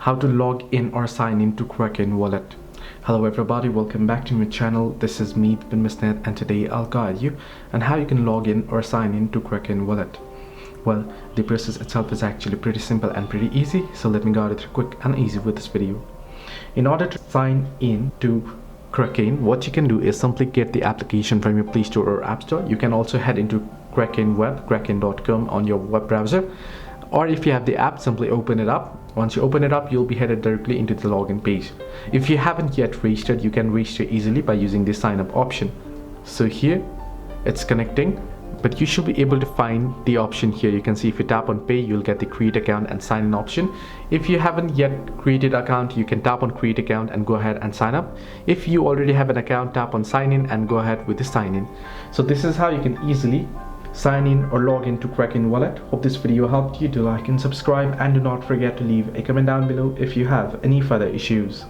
how to log in or sign in to Kraken Wallet. Hello everybody, welcome back to my channel. This is me, Misnet, and today I'll guide you on how you can log in or sign in to Kraken Wallet. Well, the process itself is actually pretty simple and pretty easy, so let me guide it through quick and easy with this video. In order to sign in to Kraken, what you can do is simply get the application from your Play Store or App Store. You can also head into Kraken web, kraken.com on your web browser, or if you have the app, simply open it up. Once you open it up, you'll be headed directly into the login page. If you haven't yet registered, you can register easily by using the sign up option. So here it's connecting, but you should be able to find the option here. You can see if you tap on pay, you'll get the create account and sign in option. If you haven't yet created account, you can tap on create account and go ahead and sign up. If you already have an account, tap on sign in and go ahead with the sign in. So this is how you can easily sign in or log into Kraken Wallet. Hope this video helped you. Do like and subscribe, and do not forget to leave a comment down below if you have any further issues.